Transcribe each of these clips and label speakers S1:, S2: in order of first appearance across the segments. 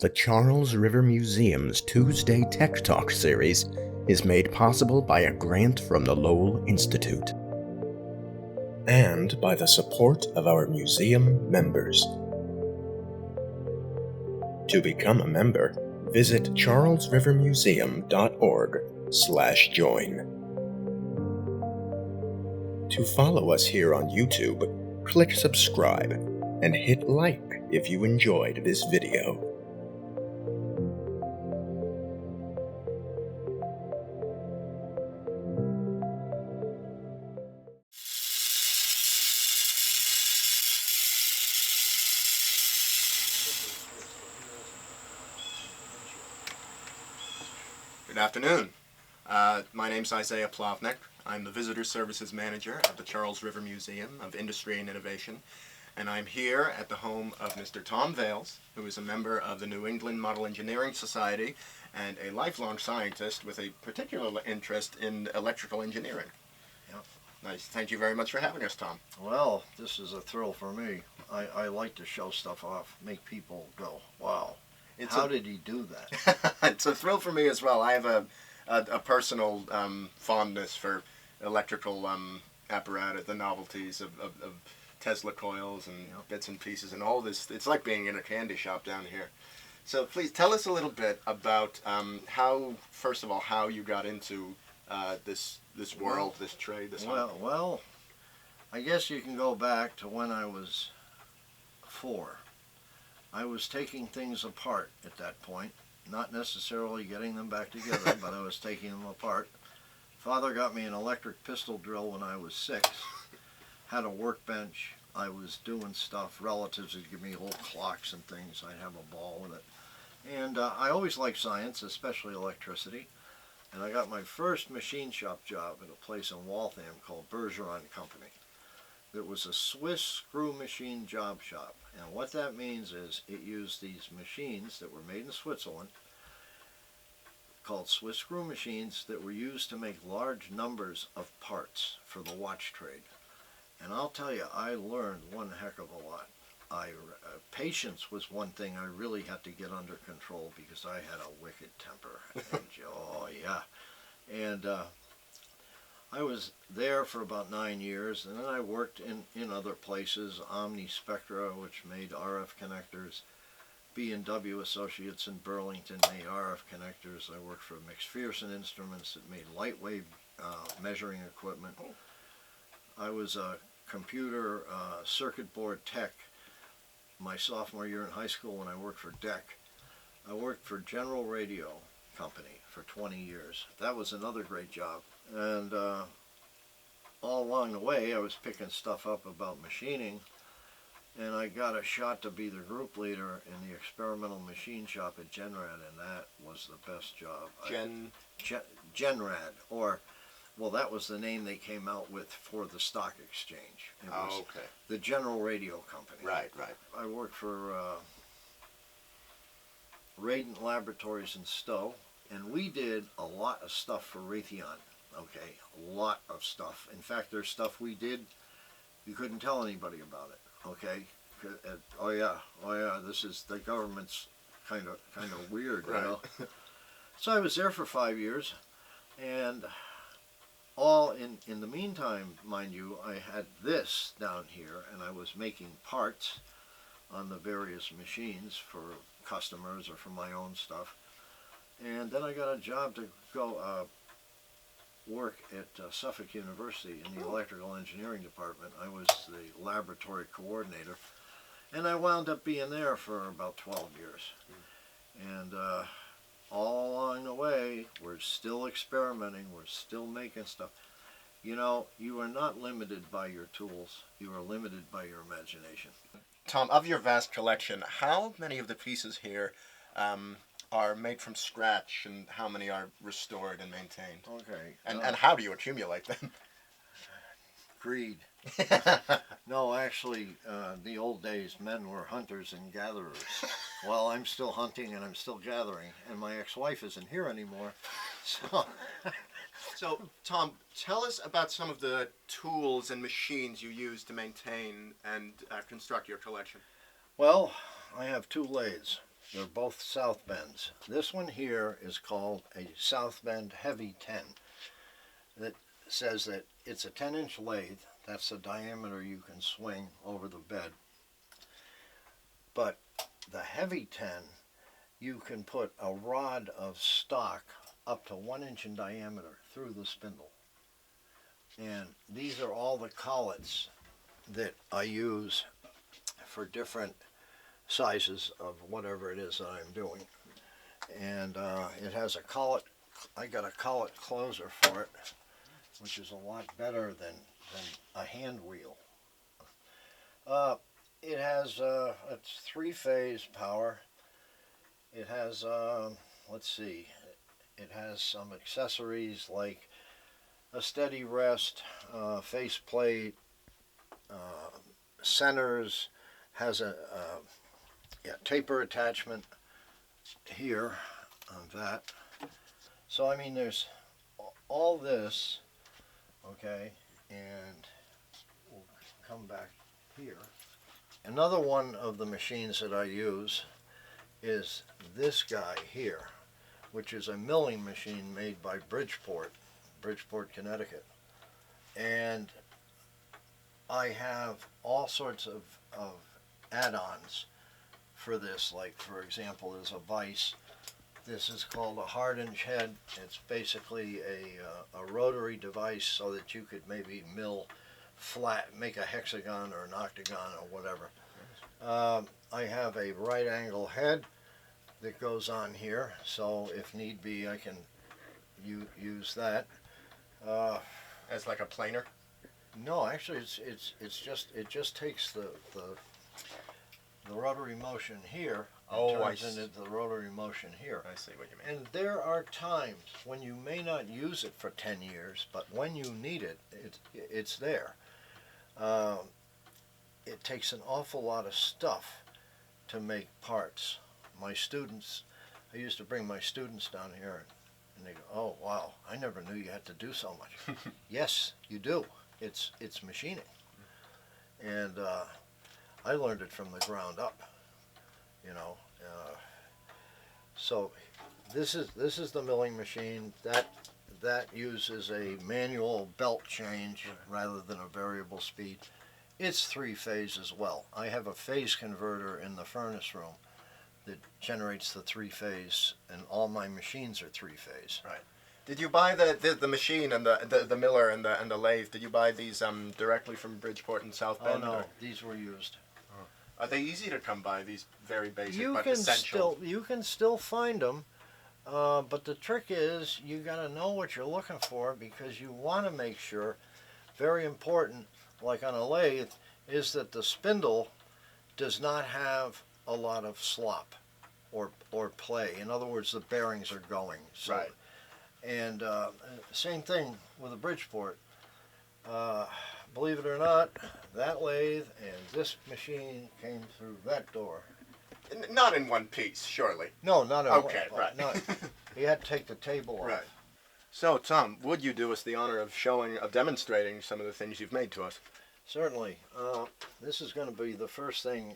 S1: The Charles River Museum's Tuesday Tech Talk series is made possible by a grant from the Lowell Institute and by the support of our museum members. To become a member, visit charlesrivermuseum.org/join. To follow us here on YouTube, click subscribe and hit like if you enjoyed this video. Good afternoon. My name's Isaiah Plavnik. I'm the Visitor Services Manager at the Charles River Museum of Industry and Innovation, and I'm here at the home of Mr. Tom Vales, who is a member of the New England Model Engineering Society and a lifelong scientist with a particular interest in electrical engineering.
S2: Yep.
S1: Nice. Thank you very much for having us, Tom.
S2: Well, this is a thrill for me. I like to show stuff off, make people go, wow. How did he do that?
S1: It's a thrill for me as well. I have a personal fondness for electrical apparatus, the novelties of Tesla coils and bits and pieces and all this. It's like being in a candy shop down here. So please tell us a little bit about how, first of all, how you got into this world, this trade, this hobby.
S2: Well, I guess you can go back to when I was 4. I was taking things apart at that point, not necessarily getting them back together, but I was taking them apart. Father got me an electric pistol drill when I was 6, had a workbench. I was doing stuff. Relatives would give me little clocks and things. I'd have a ball with it. And I always liked science, especially electricity. And I got my first machine shop job at a place in Waltham called Bergeron Company. It was a Swiss screw machine job shop. And what that means is it used these machines that were made in Switzerland, called Swiss screw machines, that were used to make large numbers of parts for the watch trade. And I'll tell you, I learned one heck of a lot. Patience was one thing I really had to get under control because I had a wicked temper. And, oh yeah. And I was there for about 9 years, and then I worked in other places. Omni Spectra, which made RF connectors. B&W Associates in Burlington made RF connectors. I worked for McPherson Instruments that made lightwave measuring equipment. I was a computer circuit board tech my sophomore year in high school when I worked for DEC. I worked for General Radio Company for 20 years. That was another great job. And all along the way I was picking stuff up about machining, and I got a shot to be the group leader in the experimental machine shop at Genrad, and that was the best job. Genrad, or, well, that was the name they came out with for the stock exchange. It was
S1: okay.
S2: The General Radio Company.
S1: Right.
S2: I worked for Radent Laboratories in Stowe, and we did a lot of stuff for Raytheon. Okay, a lot of stuff. In fact, there's stuff we did, you couldn't tell anybody about it. Okay, oh yeah, this is, the government's kind of weird, you know. So I was there for 5 years, and all in the meantime, mind you, I had this down here, and I was making parts on the various machines for customers or for my own stuff. And then I got a job to go work at Suffolk University in the electrical engineering department. I was the laboratory coordinator, and I wound up being there for about 12 years. And all along the way, we're still experimenting, we're still making stuff. You know, you are not limited by your tools, you are limited by your imagination.
S1: Tom, of your vast collection, how many of the pieces here are made from scratch, and how many are restored and maintained?
S2: Okay.
S1: And how do you accumulate them?
S2: Greed. No, actually, the old days, men were hunters and gatherers. Well, I'm still hunting and I'm still gathering, and my ex-wife isn't here anymore.
S1: So, Tom, tell us about some of the tools and machines you use to maintain and construct your collection.
S2: Well, I have 2 lathes. They're both South Bends. This one here is called a South Bend Heavy 10. That says that it's a 10-inch lathe. That's the diameter you can swing over the bed. But the Heavy 10, you can put a rod of stock up to 1 inch in diameter through the spindle. And these are all the collets that I use for different sizes of whatever it is that I'm doing. And it has a collet. I got a collet closer for it, which is a lot better than a hand wheel. It has it's 3-phase power. It has let's see, it has some accessories like a steady rest, face plate, centers, has a taper attachment here on that. So I mean, there's all this, okay, and we'll come back here. Another one of the machines that I use is this guy here, which is a milling machine made by Bridgeport, Connecticut. And I have all sorts of add-ons for this, like for example, there's a vise. This is called a hard-inch head. It's basically a rotary device so that you could maybe mill flat, make a hexagon or an octagon or whatever. I have a right angle head that goes on here, so if need be I can use that.
S1: As like a planer?
S2: No, actually it just takes the rotary motion here and turns into the rotary motion here.
S1: I see what you mean.
S2: And there are times when you may not use it for 10 years, but when you need it, it's there. It takes an awful lot of stuff to make parts. My students, I used to bring my students down here and they go, oh wow, I never knew you had to do so much. Yes, you do. It's machining. And I learned it from the ground up, you know. So this is the milling machine. That uses a manual belt change rather than a variable speed. It's 3-phase as well. I have a phase converter in the furnace room that generates the 3-phase, and all my machines are 3-phase.
S1: Right. Did you buy the machine and the miller and the lathe? Did you buy these directly from Bridgeport and South Bend?
S2: Oh no,
S1: or?
S2: these were used.
S1: Are they easy to come by? These very basic but essential.
S2: You can still find them, but the trick is you got to know what you're looking for, because you want to make sure. Very important, like on a lathe, is that the spindle does not have a lot of slop or play. In other words, the bearings are going. So,
S1: right.
S2: And same thing with a Bridgeport. Believe it or not, that lathe and this machine came through that door.
S1: Not in one piece, surely.
S2: No, not at all.
S1: Okay, right.
S2: No, you had to take the table off.
S1: Right. So, Tom, would you do us the honor of demonstrating some of the things you've made to us?
S2: Certainly. This is going to be the first thing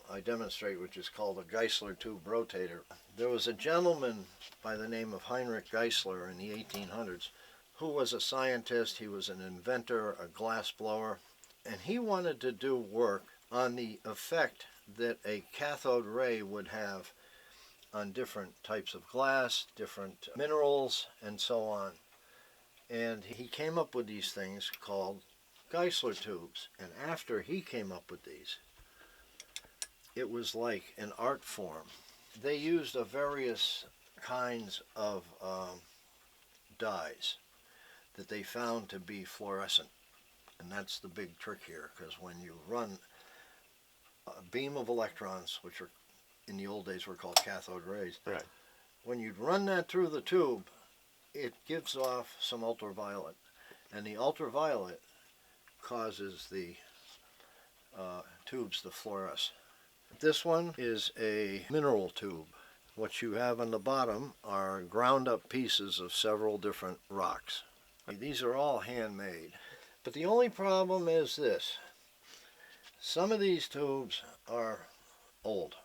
S2: I demonstrate, which is called a Geissler tube rotator. There was a gentleman by the name of Heinrich Geissler in the 1800s who was a scientist. He was an inventor, a glass blower, and he wanted to do work on the effect that a cathode ray would have on different types of glass, different minerals, and so on. And he came up with these things called Geissler tubes. And after he came up with these, it was like an art form. They used a various kinds of dyes that they found to be fluorescent. And that's the big trick here, because when you run a beam of electrons, which are in the old days were called cathode rays,
S1: right.
S2: When you'd run that through the tube, it gives off some ultraviolet. And the ultraviolet causes the tubes to fluoresce. This one is a mineral tube. What you have on the bottom are ground up pieces of several different rocks. These are all handmade. But the only problem is this. Some of these tubes are old,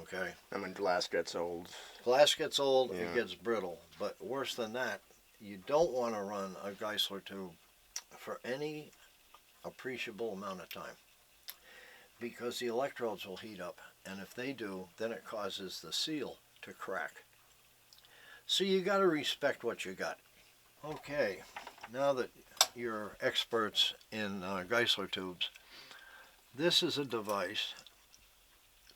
S2: Okay.
S1: And when glass gets old.
S2: Glass gets old,
S1: Yeah.
S2: it gets brittle. But worse than that, you don't want to run a Geisler tube for any appreciable amount of time, because the electrodes will heat up, and if they do, then it causes the seal to crack. So you got to respect what you got. Okay, now that you're experts in Geisler tubes, this is a device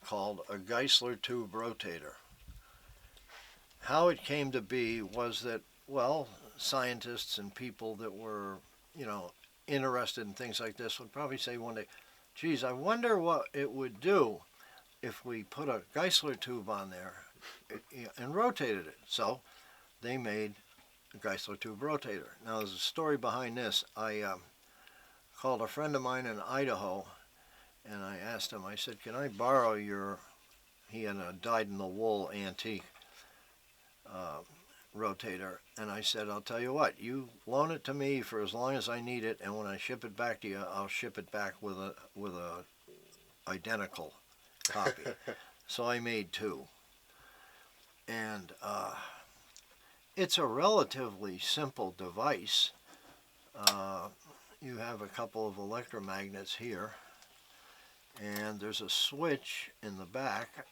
S2: called a Geisler tube rotator. How it came to be was that, well, scientists and people that were, interested in things like this would probably say one day, geez, I wonder what it would do if we put a Geisler tube on there and rotated it. So they made a Geisler tube rotator. Now there's a story behind this. I called a friend of mine in Idaho, and I asked him, I said, can I borrow he had a dyed-in-the-wool antique rotator, and I said, I'll tell you what, you loan it to me for as long as I need it, and when I ship it back to you, I'll ship it back with a identical copy. So I made two, and it's a relatively simple device. You have a couple of electromagnets here, and there's a switch in the back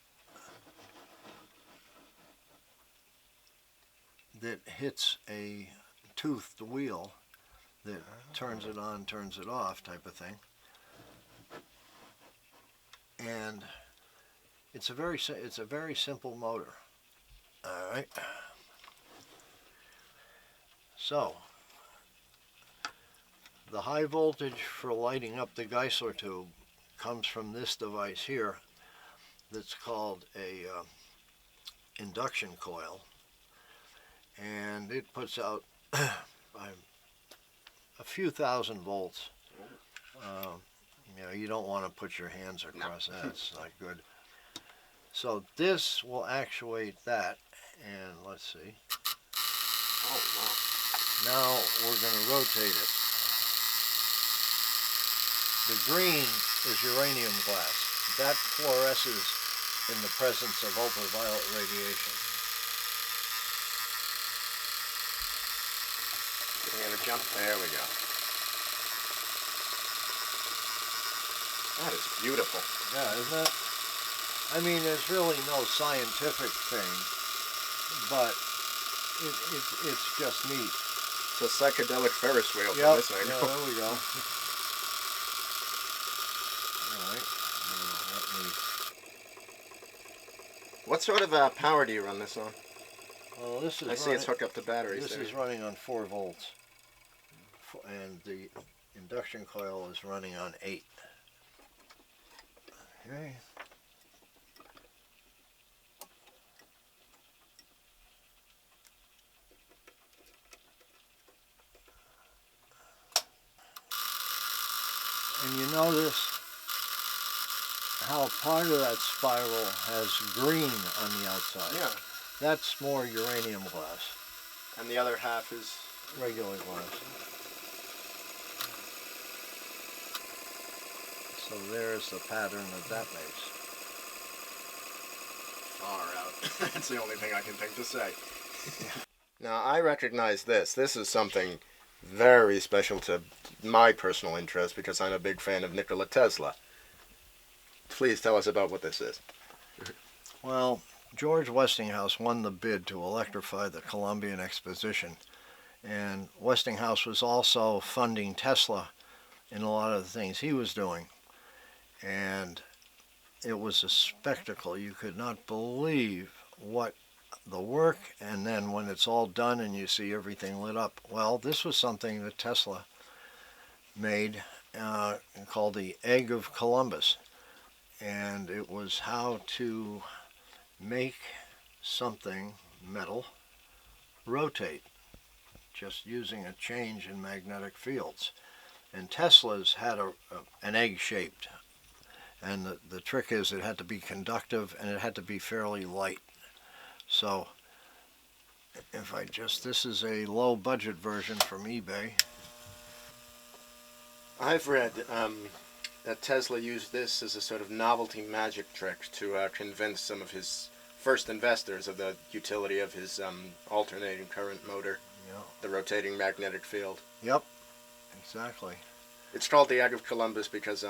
S2: that hits a toothed wheel that turns it on, turns it off type of thing. And it's a very simple motor. All right. So the high voltage for lighting up the Geisler tube comes from this device here that's called a induction coil, and it puts out a few thousand volts. You don't want to put your hands across that. It's not good. So this will actuate that, and let's see.
S1: Oh, wow.
S2: Now we're going to rotate it. The green is uranium glass. That fluoresces in the presence of ultraviolet radiation.
S1: We're going to jump. There we go. That is beautiful.
S2: Yeah, isn't it? I mean, there's really no scientific thing, but it's just neat.
S1: It's a psychedelic Ferris wheel from
S2: Yep.
S1: this angle.
S2: Yeah, there we go. All right.
S1: What sort of power do you run this on?
S2: Well, this is
S1: I see it's hooked up to batteries.
S2: This
S1: there.
S2: is running on 4 volts, and the induction coil is running on 8. Okay. And you notice how part of that spiral has green on the outside.
S1: Yeah.
S2: That's more uranium glass,
S1: And the other half is...
S2: regular glass. So there's the pattern that makes.
S1: Far out. That's the only thing I can think to say. Now, I recognize this. This is something very special to my personal interest because I'm a big fan of Nikola Tesla. Please tell us about what this is.
S2: Well, George Westinghouse won the bid to electrify the Columbian Exposition, and Westinghouse was also funding Tesla in a lot of the things he was doing, and it was a spectacle. You could not believe what the work, and then when it's all done and you see everything lit up. Well, this was something that Tesla made called the Egg of Columbus, and it was how to make something, metal, rotate, just using a change in magnetic fields. And Tesla's had an egg shaped, and the trick is it had to be conductive and it had to be fairly light. So if this is a low budget version from eBay.
S1: I've read that Tesla used this as a sort of novelty magic trick to convince some of his first investors of the utility of his alternating current motor,
S2: Yeah.
S1: the rotating magnetic field.
S2: Yep. Exactly.
S1: It's called the Egg of Columbus because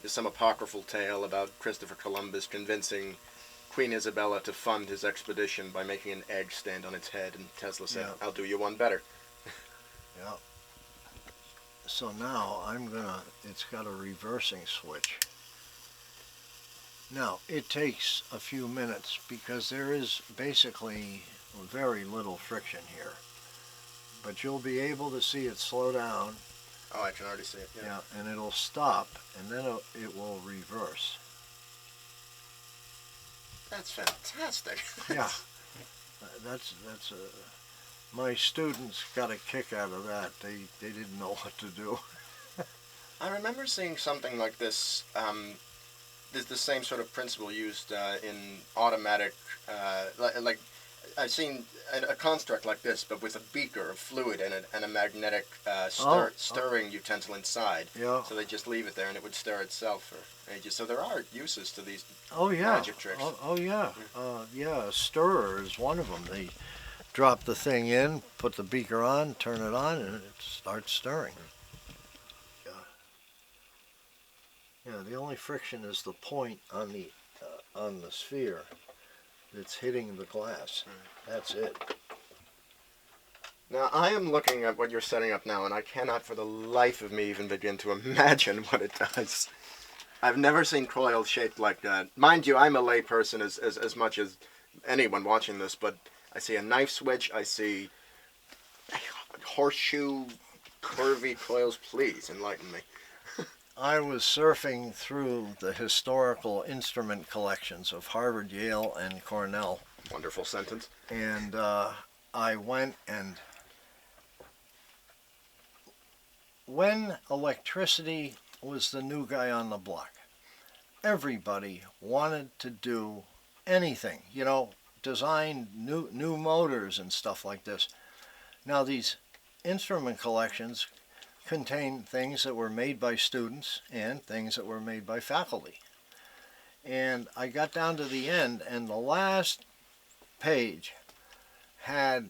S1: there's some apocryphal tale about Christopher Columbus convincing Queen Isabella to fund his expedition by making an egg stand on its head, and Tesla said,
S2: Yeah.
S1: "I'll do you one better."
S2: Yeah. So now it's got a reversing switch. Now, it takes a few minutes because there is basically very little friction here. But you'll be able to see it slow down.
S1: Oh, I can already see it.
S2: Yeah, and it'll stop, and then it will reverse.
S1: That's fantastic.
S2: Yeah, that's my students got a kick out of that. They didn't know what to do.
S1: I remember seeing something like this. There's the same sort of principle used in automatic, like I've seen a construct like this, but with a beaker of fluid in it and a magnetic stirring utensil inside.
S2: Yeah.
S1: So they just leave it there and it would stir itself for ages. So there are uses to these
S2: Oh yeah.
S1: magic tricks.
S2: Oh yeah. Yeah. A stirrer is one of them. They drop the thing in, put the beaker on, turn it on, and it starts stirring. Yeah. Yeah. The only friction is the point on the sphere that's hitting the glass. That's it.
S1: Now, I am looking at what you're setting up now, and I cannot for the life of me even begin to imagine what it does. I've never seen coils shaped like that. Mind you, I'm a layperson as much as anyone watching this, but I see a knife switch, I see horseshoe curvy coils. Please enlighten me.
S2: I was surfing through the historical instrument collections of Harvard, Yale, and Cornell.
S1: Wonderful sentence.
S2: And I went and when electricity was the new guy on the block, everybody wanted to do anything, design new motors and stuff like this. Now these instrument collections contain things that were made by students and things that were made by faculty. And I got down to the end, and the last page had,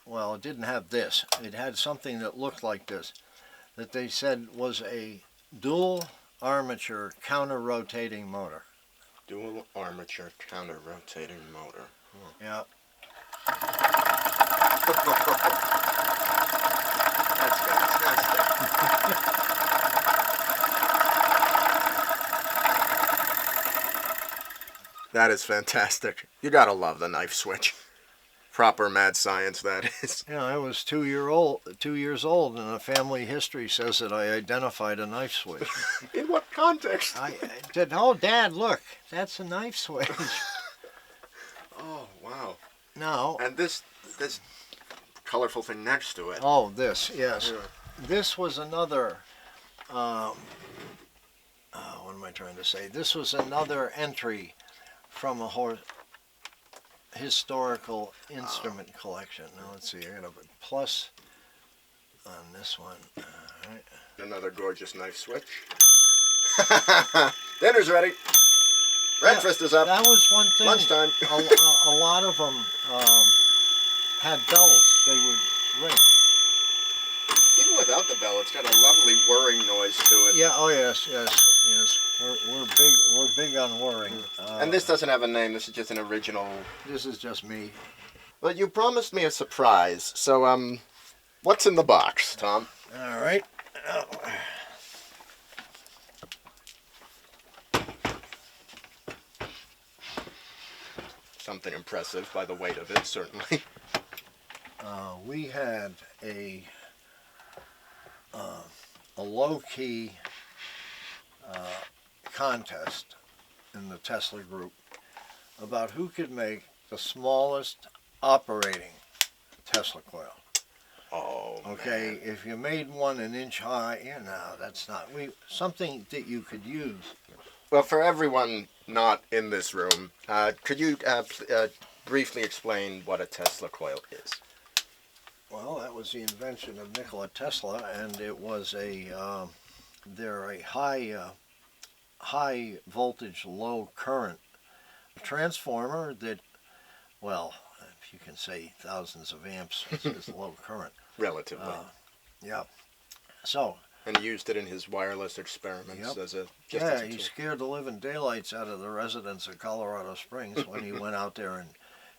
S2: well, it didn't have this. It had something that looked like this, that they said was a dual armature counter-rotating motor.
S1: Dual armature counter-rotating motor.
S2: Yeah.
S1: That's fantastic. That is fantastic. You gotta love the knife switch. Proper mad science, that is.
S2: Yeah, I was 2 years old, and the family history says that I identified a knife switch.
S1: In what context?
S2: I said, "Oh, Dad, look, that's a knife switch."
S1: Oh, wow.
S2: No.
S1: And this colorful thing next to it.
S2: Oh, this, yes.
S1: Yeah.
S2: This was another, what am I trying to say? This was another entry from a historical instrument collection. Now, let's see, I got a plus on this one. All right.
S1: Another gorgeous knife switch. Dinner's ready. Breakfast is up.
S2: That was one thing.
S1: Lunchtime.
S2: a lot of them had bells. They would ring.
S1: Even without the bell, it's got a lovely whirring noise to it.
S2: Yeah. Oh yes. We're big on whirring.
S1: And this doesn't have a name. This is just an original.
S2: This is just me.
S1: But you promised me a surprise. So what's in the box, Tom?
S2: All right.
S1: Something impressive by the weight of it, certainly.
S2: We had a low-key contest in the Tesla group about who could make the smallest operating Tesla coil.
S1: Oh,
S2: Okay,
S1: man.
S2: if you made one an inch high, that's not something that you could use.
S1: Well, for everyone not in this room, could you briefly explain what a Tesla coil is?
S2: Well, that was the invention of Nikola Tesla, and it was a they're a high voltage, low current transformer that, well, if you can say thousands of amps is low current.
S1: Relatively.
S2: Yeah. So.
S1: And he used it in his wireless experiments as a
S2: He scared the living daylights out of the residents of Colorado Springs when he went out there in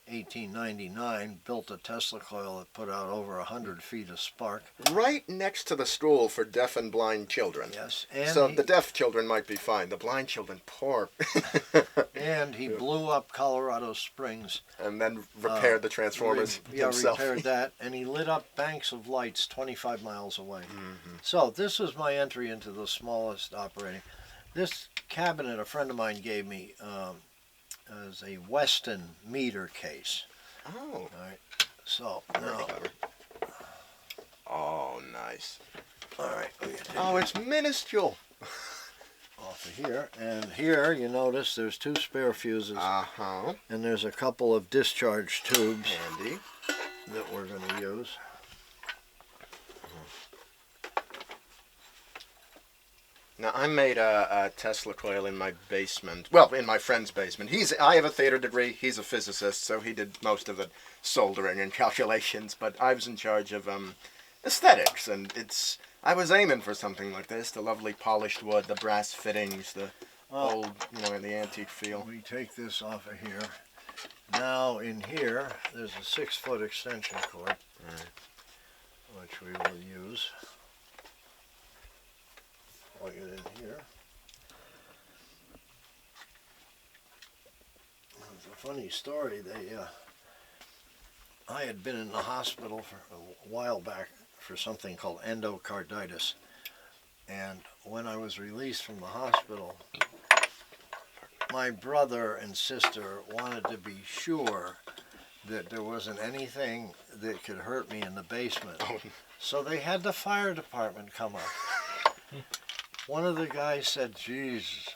S2: 1899, built a Tesla coil that put out over 100 feet of spark.
S1: Right next to the school for deaf and blind children.
S2: Yes.
S1: So the deaf children might be fine. The blind children, poor.
S2: And he blew up Colorado Springs.
S1: And then repaired the transformers himself.
S2: Repaired that. And he lit up banks of lights 25 miles away. So this was my entry into the smallest operating. This cabinet a friend of mine gave me as a Weston meter case.
S1: Oh.
S2: All right. So
S1: now. Oh, nice.
S2: All right.
S1: Oh, it's minuscule.
S2: Off of here. And here, you notice there's 2 spare fuses. And there's a couple of discharge tubes.
S1: Handy.
S2: That we're going to use.
S1: Now, I made a Tesla coil in my basement. Well, in my friend's basement. I have a theater degree. He's a physicist, so he did most of the soldering and calculations. But I was in charge of aesthetics, and I was aiming for something like this: the lovely polished wood, the brass fittings, the old, the antique feel.
S2: We take this off of here. Now, in here, there's a 6-foot extension cord, which we will use. Plug it in here. It's a funny story. I had been in the hospital for a while back for something called endocarditis, and when I was released from the hospital, my brother and sister wanted to be sure that there wasn't anything that could hurt me in the basement, so they had the fire department come up. One of the guys said, "Geez,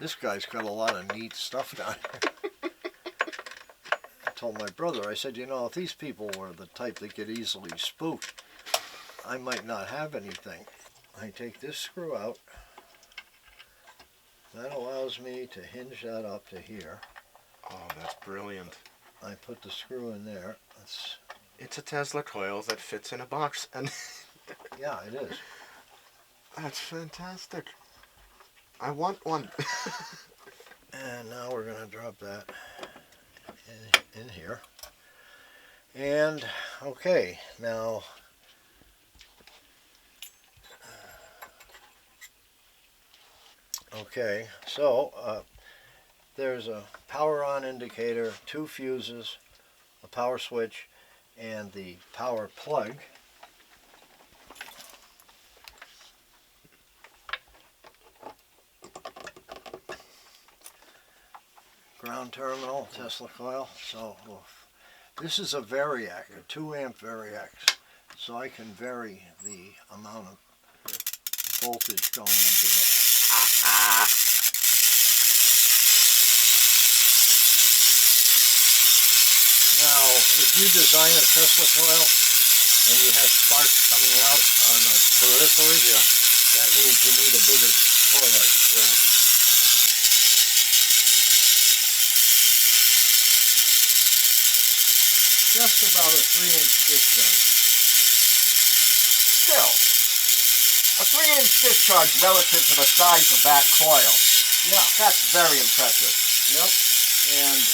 S2: this guy's got a lot of neat stuff down here." I told my brother, I said, if these people were the type that get easily spooked, I might not have anything. I take this screw out. That allows me to hinge that up to here.
S1: Oh, that's brilliant.
S2: I put the screw in there.
S1: It's a Tesla coil that fits in a box. And
S2: yeah, it is.
S1: That's fantastic. I want one.
S2: And now we're going to drop that in here. And, okay, now, okay, so there's a power on indicator, 2 fuses, a power switch, and the power plug. Ground terminal, Tesla coil. So this is a variac, a 2-amp variac, so I can vary the amount of voltage going into it. Now, if you design a Tesla coil and you have sparks coming out on the periphery, that means you need a bigger coil. Just about a 3-inch discharge.
S1: Still, a 3-inch discharge relative to the size of that coil.
S2: Yeah.
S1: That's very impressive.
S2: Yep. And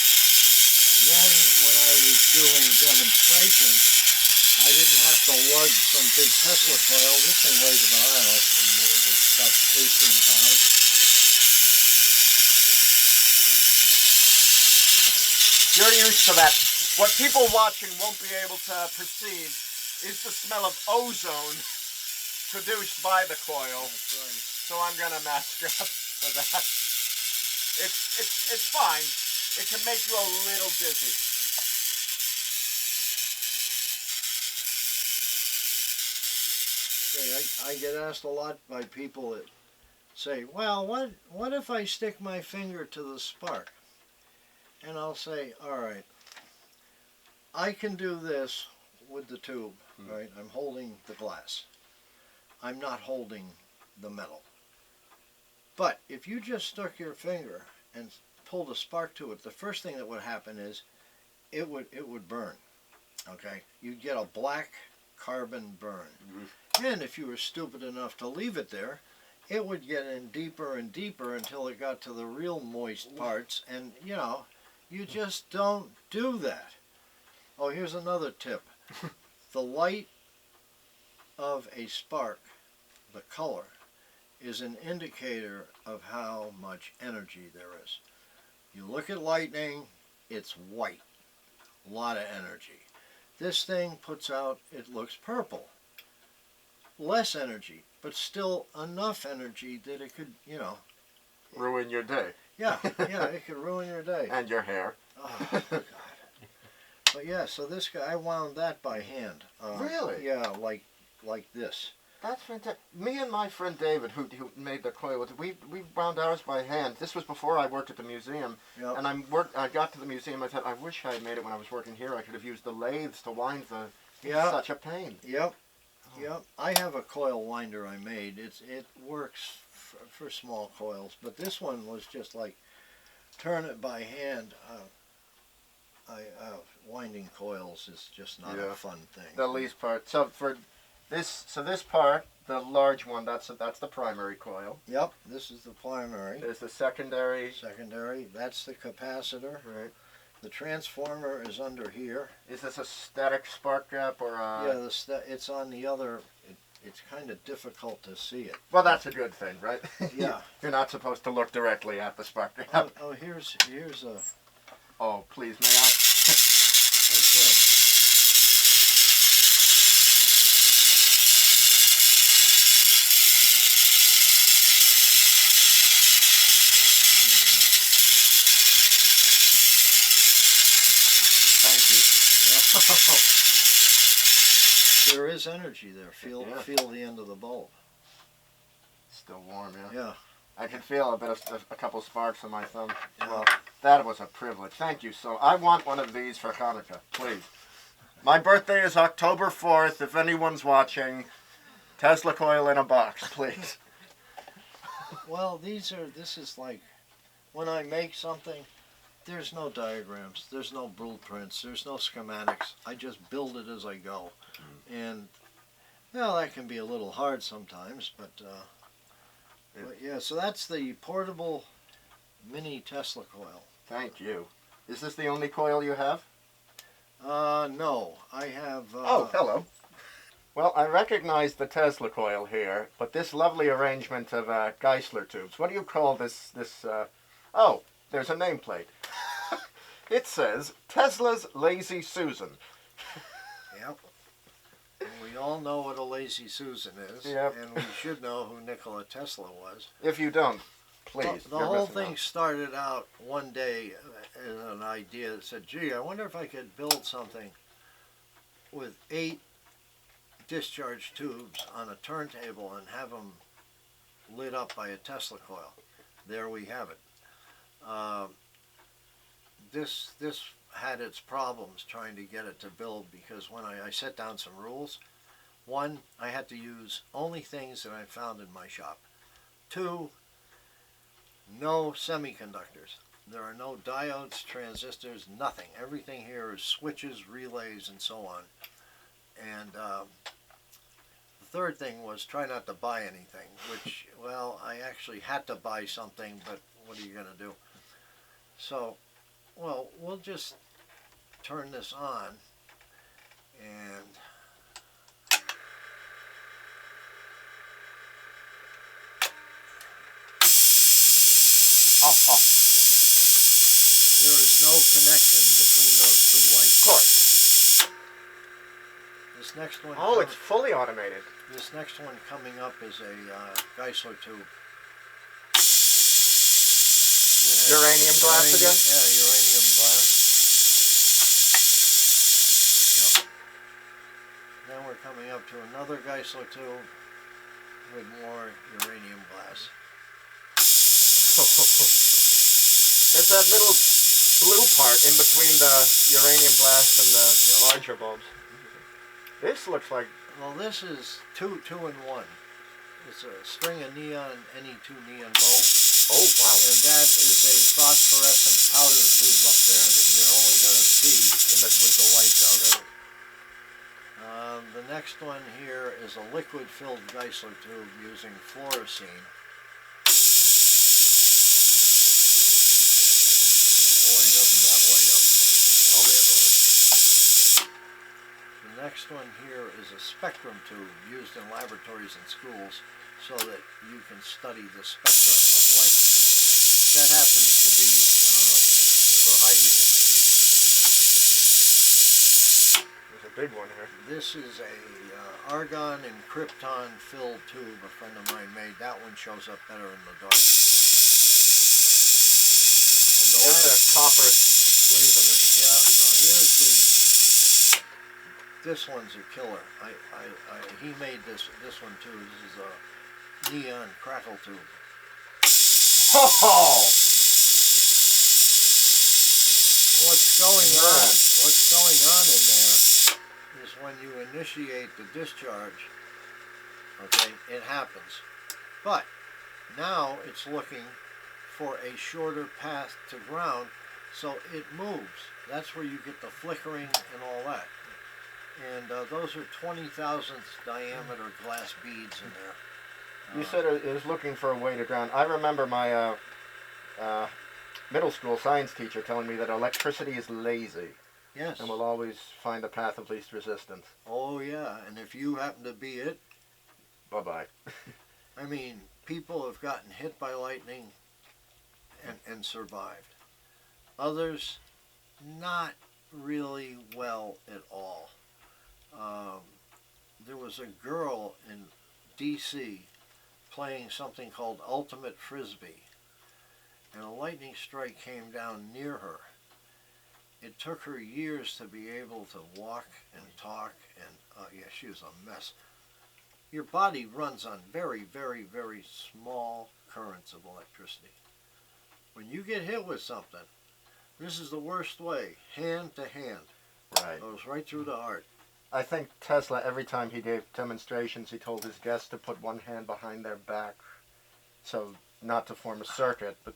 S2: then when I was doing demonstrations, I didn't have to lug some big Tesla coil. This thing weighs about, I don't know, about 18 pounds.
S1: You're used to that. What people watching won't be able to perceive is the smell of ozone produced by the coil.
S2: That's right.
S1: So I'm gonna mask up for that. It's fine. It can make you a little dizzy.
S2: Okay, I get asked a lot by people that say, well, what if I stick my finger to the spark? And I'll say, all right, I can do this with the tube, right? I'm holding the glass. I'm not holding the metal. But if you just stuck your finger and pulled a spark to it, the first thing that would happen is it would burn. Okay, you'd get a black carbon burn. And if you were stupid enough to leave it there, it would get in deeper and deeper until it got to the real moist parts, and you know, you just don't do that. Oh, here's another tip. The light of a spark, the color, is an indicator of how much energy there is. You look at lightning, it's white, a lot of energy. This thing puts out, it looks purple. Less energy, but still enough energy that it could, you know.
S1: Ruin your day.
S2: Yeah, it could ruin your day.
S1: And your hair.
S2: Oh, God. But yeah, so this guy, I wound that by hand.
S1: Really?
S2: Yeah, like this.
S1: That's fantastic. Me and my friend David, who made the coil, we wound ours by hand. This was before I worked at the museum.
S2: Yep.
S1: And I got to the museum, I thought, I wish I had made it when I was working here. I could have used the lathes to wind the...
S2: Yeah.
S1: It's such a pain.
S2: Yep. Yep. I have a coil winder I made. It works for small coils, but this one was just like turn it by hand. Winding coils is just not a fun thing.
S1: The least part. So for this, this part, the large one, that's the primary coil.
S2: Yep. This is the primary.
S1: There's the secondary.
S2: Secondary. That's the capacitor.
S1: Right.
S2: The transformer is under here.
S1: Is this a static spark gap or a...
S2: Yeah, it's on the other. It's kind of difficult to see it.
S1: Well, that's a good thing, right?
S2: Yeah.
S1: You're not supposed to look directly at the spark gap.
S2: Oh, here's a.
S1: Oh, please, may I?
S2: Okay.
S1: Thank you.
S2: There is energy there. Feel the end of the bulb.
S1: Still warm, yeah?
S2: Yeah.
S1: I can feel a couple sparks on my thumb.
S2: Yeah.
S1: Well, that was a privilege. Thank you. So I want one of these for Hanukkah, please. My birthday is October 4th. If anyone's watching, Tesla coil in a box, please.
S2: Well, this is like, when I make something, there's no diagrams, there's no blueprints, there's no schematics. I just build it as I go. And, well, that can be a little hard sometimes, but yeah, so that's the portable mini Tesla coil.
S1: Thank you. Is this the only coil you have?
S2: No, I have...
S1: oh, hello. Well, I recognize the Tesla coil here, but this lovely arrangement of Geissler tubes, what do you call this, oh, there's a nameplate. It says, Tesla's Lazy Susan.
S2: Yep. And we all know what a Lazy Susan is,
S1: yep.
S2: And we should know who Nikola Tesla was.
S1: If you don't, please.
S2: The whole thing started out one day as an idea that said, gee, I wonder if I could build something with 8 discharge tubes on a turntable and have them lit up by a Tesla coil. There we have it. This had its problems trying to get it to build, because when I set down some rules, 1, I had to use only things that I found in my shop. 2, no semiconductors. There are no diodes, transistors, nothing. Everything here is switches, relays, and so on. And the third thing was try not to buy anything, which, well, I actually had to buy something, but what are you going to do? So, well, we'll just turn this on and there is no connection between those 2 lights.
S1: Of course.
S2: This next one.
S1: Oh, it's fully automated.
S2: This next one coming up is a Geissler tube.
S1: Uranium glass again?
S2: Yeah, uranium glass. Yep. Then we're coming up to another Geissler tube with more uranium glass.
S1: There's that little blue part in between the uranium glass and the larger bulbs. This looks like...
S2: Well, this is two in one. It's a string of neon, Ne2 neon bulbs.
S1: Oh, wow.
S2: And that is a phosphorescent powder tube up there that you're only going to see with the lights out. The next one here is a liquid-filled Geisler tube using fluorescein. Boy, doesn't that light up.
S1: Tell me about it.
S2: The next one here is a spectrum tube used in laboratories and schools so that you can study the spectra of light. That happens to be for hydrogen.
S1: There's a big one here.
S2: This is a argon and krypton filled tube a friend of mine made. That one shows up better in the dark. And the
S1: There's a copper sleeve in it.
S2: Yeah, no, here's the. This one's a killer. He made this one too. This is a neon crackle tube.
S1: Oh!
S2: What's going on in there is when you initiate the discharge, okay, it happens. But now it's looking for a shorter path to ground, so it moves. That's where you get the flickering and all that. And those are 20,000th diameter glass beads in there.
S1: You said it was looking for a way to ground. I remember my middle school science teacher telling me that electricity is lazy.
S2: Yes.
S1: And will always find the path of least resistance.
S2: Oh, yeah. And if you happen to be it,
S1: bye-bye.
S2: I mean, people have gotten hit by lightning and survived. Others, not really well at all. There was a girl in D.C. playing something called Ultimate Frisbee, and a lightning strike came down near her. It took her years to be able to walk and talk, and yeah, she was a mess. Your body runs on very, very, very small currents of electricity. When you get hit with something, this is the worst way, hand to hand.
S1: Right.
S2: Goes right through the heart.
S1: I think Tesla, every time he gave demonstrations, he told his guests to put one hand behind their back, so not to form a circuit, but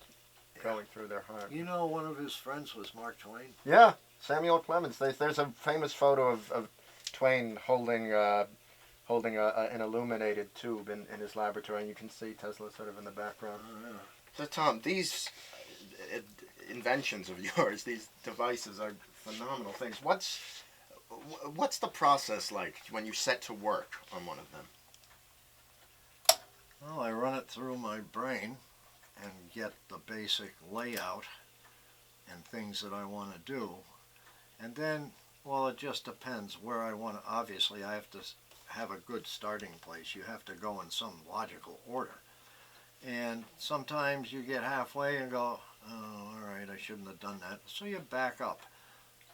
S1: going through their heart.
S2: You know, one of his friends was Mark Twain.
S1: Yeah, Samuel Clemens. There's a famous photo of Twain holding an illuminated tube in his laboratory, and you can see Tesla sort of in the background.
S2: Oh, yeah.
S1: So, Tom, these inventions of yours, these devices are phenomenal things. What's the process like when you set to work on one of them?
S2: Well, I run it through my brain and get the basic layout and things that I want to do. And then, well, it just depends where I want to. Obviously, I have to have a good starting place. You have to go in some logical order. And sometimes you get halfway and go, oh, all right, I shouldn't have done that. So you back up.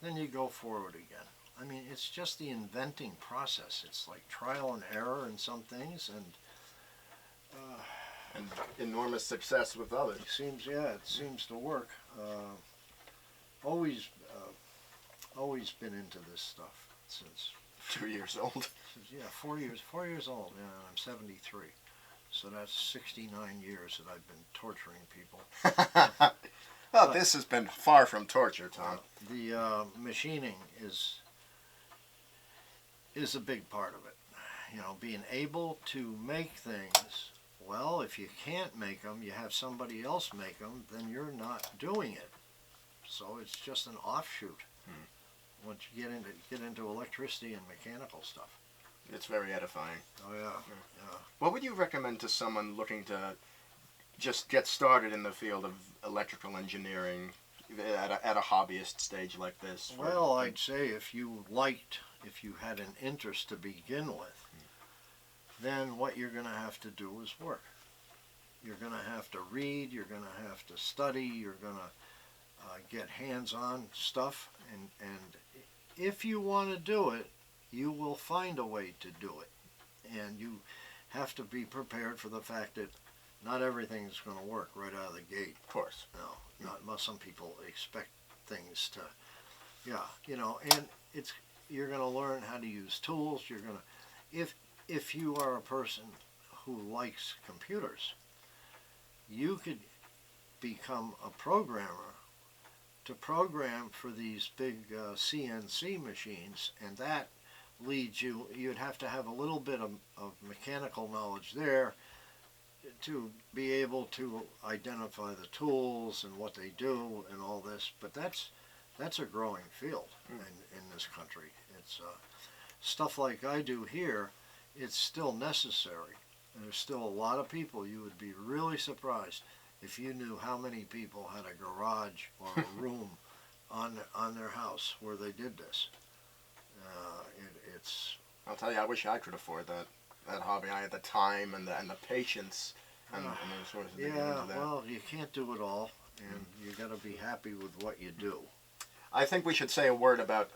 S2: Then you go forward again. I mean, it's just the inventing process. It's like trial and error in some things, and
S1: enormous success with others.
S2: it seems to work. Always been into this stuff since
S1: 2 years old.
S2: yeah, 4 years old. Yeah, I'm 73, so that's 69 years that I've been torturing people.
S1: Well, this has been far from torture, Tom.
S2: The machining is a big part of it. You know, being able to make things. Well, if you can't make them, you have somebody else make them, then you're not doing it. So it's just an offshoot. Once you get into electricity and mechanical stuff.
S1: It's very edifying.
S2: Oh yeah.
S1: What would you recommend to someone looking to just get started in the field of electrical engineering at a hobbyist stage like this?
S2: Well, I'd say if you had an interest to begin with, then what you're going to have to do is work. You're going to have to read, you're going to have to study, you're going to get hands-on stuff, and if you want to do it, you will find a way to do it. And you have to be prepared for the fact that not everything's going to work right out of the gate.
S1: Of course.
S2: No, not some people expect things to, and you're going to learn how to use tools. You're going to, if you are a person who likes computers, you could become a programmer to program for these big CNC machines, and that leads you, you'd have to have a little bit of mechanical knowledge there to be able to identify the tools and what they do and all this, but that's a growing field in this country. It's stuff like I do here, it's still necessary. There's still a lot of people. You would be really surprised if you knew how many people had a garage or a room on their house where they did this. It's.
S1: I'll tell you, I wish I could afford that hobby. I had the time and the patience and those sorts of things.
S2: Yeah, well, you can't do it all, and you got to be happy with what you do.
S1: I think we should say a word about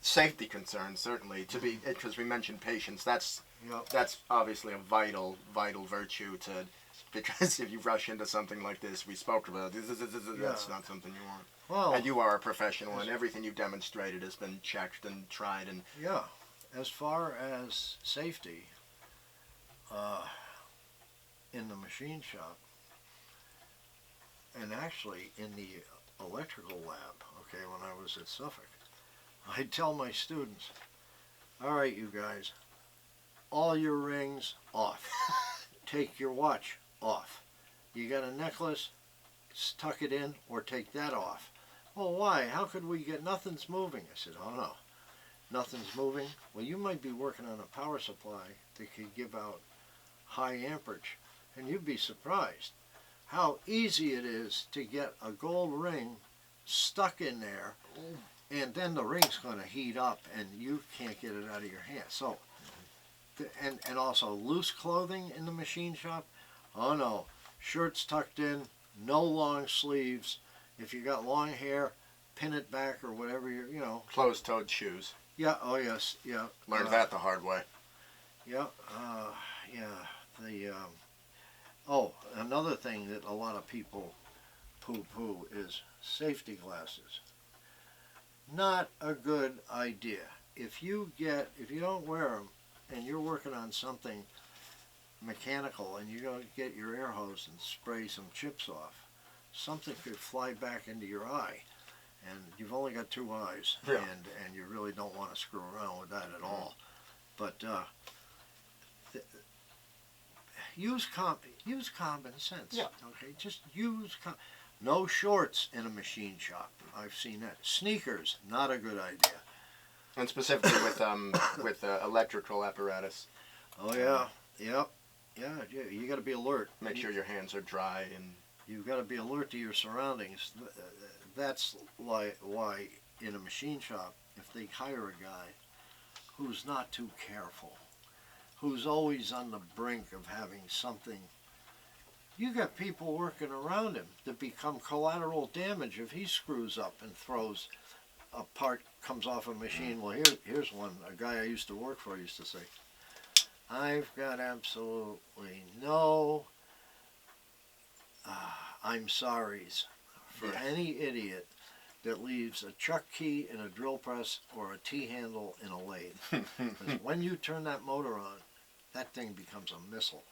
S1: safety concerns, certainly, because we mentioned patience. That's obviously a vital virtue because if you rush into something like this, we spoke about that's not something you want.
S2: Well,
S1: and you are a professional, and everything you've demonstrated has been checked and tried. And
S2: yeah, as far as safety, in the machine shop, and actually in the electrical lab, okay, when I was at Suffolk, I'd tell my students, all right, you guys, all your rings off. Take your watch off. You got a necklace, tuck it in or take that off. Well, why? How could we get, nothing's moving. I said, oh no, nothing's moving. Well, you might be working on a power supply that could give out high amperage, and you'd be surprised how easy it is to get a gold ring stuck in there, and then the ring's going to heat up and you can't get it out of your hand. So, and also loose clothing in the machine shop, oh no, shirts tucked in, no long sleeves. If you got long hair, pin it back or whatever you know.
S1: Closed-toed shoes.
S2: Yeah. Oh yes. Yeah.
S1: Learned that the hard way.
S2: Yeah. Yeah. Oh, another thing that a lot of people poo-poo is safety glasses. Not a good idea. If you don't wear them and you're working on something mechanical and you don't get your air hose and spray some chips off, something could fly back into your eye, and you've only got two eyes,
S1: yeah.
S2: and you really don't want to screw around with that at all. But use common sense.
S1: Yeah.
S2: Okay, just no shorts in a machine shop. I've seen that. Sneakers, not a good idea.
S1: And specifically with electrical apparatus.
S2: Oh yeah, yeah. You got to be alert.
S1: Make sure your hands are dry, and
S2: you've got to be alert to your surroundings. That's why in a machine shop, if they hire a guy who's not too careful, who's always on the brink of having something, you got people working around him that become collateral damage if he screws up and throws a part, comes off a machine. Well, here's one, a guy I used to work for used to say, I've got absolutely no I'm sorry's for any idiot that leaves a chuck key in a drill press or a T-handle in a lathe. Because when you turn that motor on, that thing becomes a missile.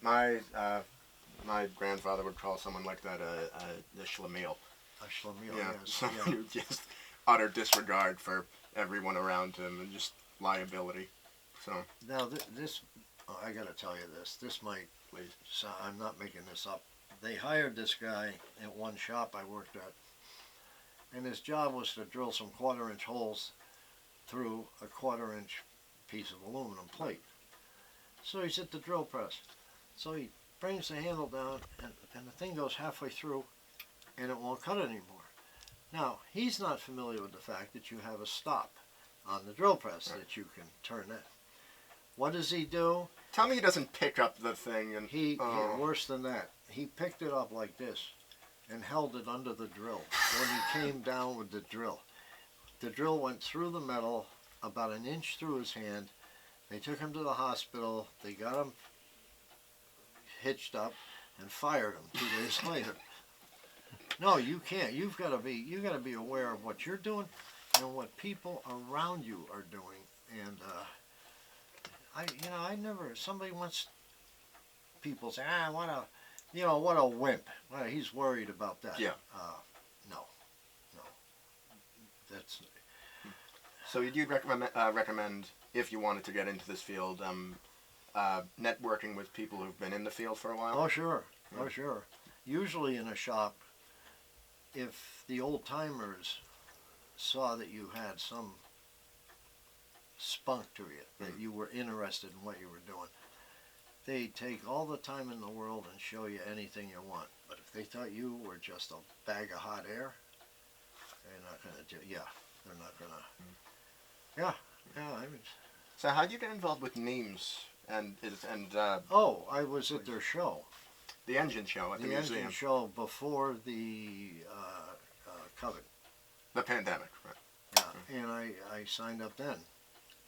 S1: Yeah. My grandfather would call someone like that a schlemiel.
S2: A schlemiel,
S1: yeah.
S2: yes.
S1: Someone
S2: Yeah.
S1: who just utter disregard for everyone around him and just liability. So
S2: now I got to tell you this. This might, so I'm not making this up. They hired this guy at one shop I worked at, and his job was to drill some 1/4-inch holes through a 1/4-inch piece of aluminum plate. So he's at the drill press. So he brings the handle down, and the thing goes halfway through, and it won't cut anymore. Now, he's not familiar with the fact that you have a stop on the drill press that you can turn in. What does he do?
S1: Tell me he doesn't pick up the thing and
S2: worse than that. He picked it up like this and held it under the drill when he came down with the drill. The drill went through the metal about 1 inch through his hand. They took him to the hospital. They got him hitched up and fired him 2 days later. No, you can't. You got to be aware of what you're doing and what people around you are doing. And I never. Somebody wants people say, what a wimp. Well, he's worried about that.
S1: Yeah.
S2: No. That's.
S1: So you'd recommend if you wanted to get into this field, networking with people who've been in the field for a while?
S2: Oh, sure. Oh, sure. Usually in a shop, if the old timers saw that you had some spunk to you, that you were interested in what you were doing, they'd take all the time in the world and show you anything you want. But if they thought you were just a bag of hot air, they're not going to do. Yeah, they're not going to. Yeah. I mean.
S1: So how do you get involved with NEAMS and?
S2: I was at their show.
S1: The engine show at the museum.
S2: The engine show before the COVID.
S1: The pandemic, right?
S2: Yeah, and I signed up then,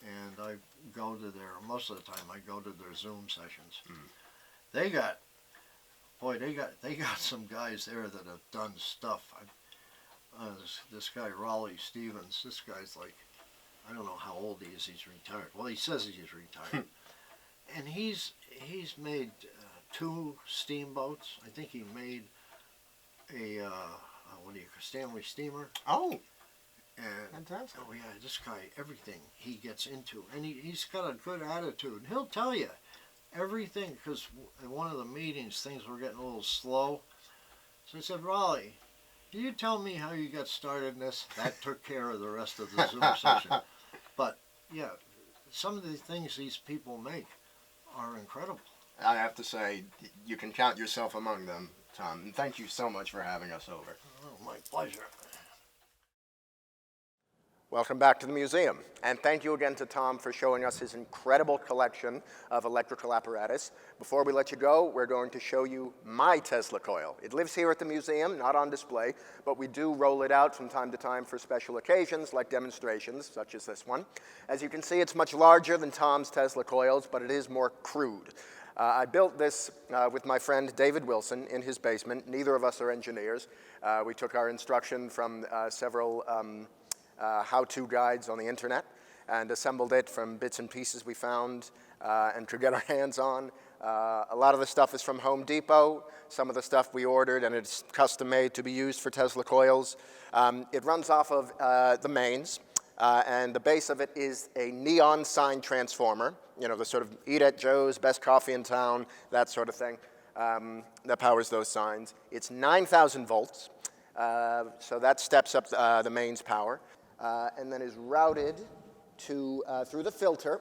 S2: and I go to most of the time I go to their Zoom sessions. They got some guys there that have done stuff. This guy Raleigh Stevens, this guy's like, I don't know how old he is. He's retired. Well, he says he's retired, and he's made 2 steamboats. I think he made a Stanley steamer.
S1: Oh,
S2: and
S1: fantastic!
S2: Oh yeah, this guy, everything he gets into, and he's got a good attitude. He'll tell you everything, because in one of the meetings things were getting a little slow. So I said, Raleigh, can you tell me how you got started in this? That took care of the rest of the Zoom session. But yeah, some of the things these people make are incredible.
S1: I have to say, you can count yourself among them, Tom. And thank you so much for having us over.
S2: Oh, my pleasure.
S1: Welcome back to the museum. And thank you again to Tom for showing us his incredible collection of electrical apparatus. Before we let you go, we're going to show you my Tesla coil. It lives here at the museum, not on display, but we do roll it out from time to time for special occasions like demonstrations, such as this one. As you can see, it's much larger than Tom's Tesla coils, but it is more crude. I built this with my friend David Wilson in his basement. Neither of us are engineers. We took our instruction from several how-to guides on the internet and assembled it from bits and pieces we found and could get our hands on. A lot of the stuff is from Home Depot. Some of the stuff we ordered, and it's custom made to be used for Tesla coils. It runs off of the mains, and the base of it is a neon sign transformer, the sort of eat at Joe's, best coffee in town, that sort of thing, that powers those signs. It's 9,000 volts, so that steps up the mains power. And then is routed through the filter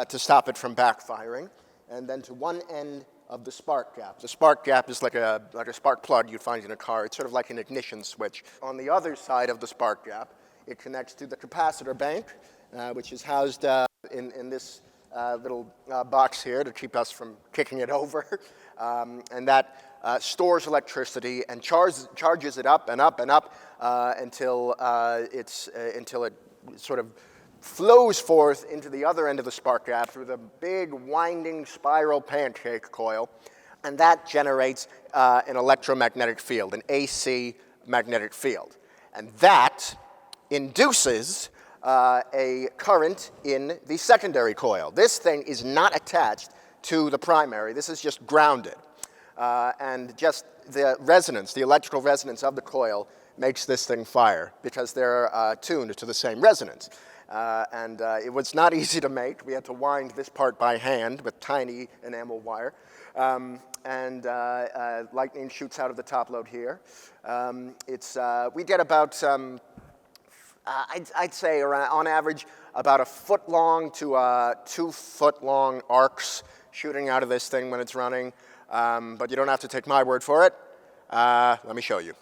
S1: to stop it from backfiring, and then to one end of the spark gap. The spark gap is like a spark plug you'd find in a car. It's sort of like an ignition switch. On the other side of the spark gap, it connects to the capacitor bank, which is housed in this little box here to keep us from kicking it over. And that stores electricity and charges it up and up and up until it sort of flows forth into the other end of the spark gap through the big winding spiral pancake coil, and that generates an electromagnetic field, an AC magnetic field, and that induces a current in the secondary coil. This thing is not attached to the primary. This is just grounded. And just the resonance, the electrical resonance of the coil makes this thing fire because they're tuned to the same resonance. And it was not easy to make. We had to wind this part by hand with tiny enamel wire. And lightning shoots out of the top load here. We get about, I'd say around, on average, about 1 foot long to 2 foot long arcs shooting out of this thing when it's running. But you don't have to take my word for it. Let me show you.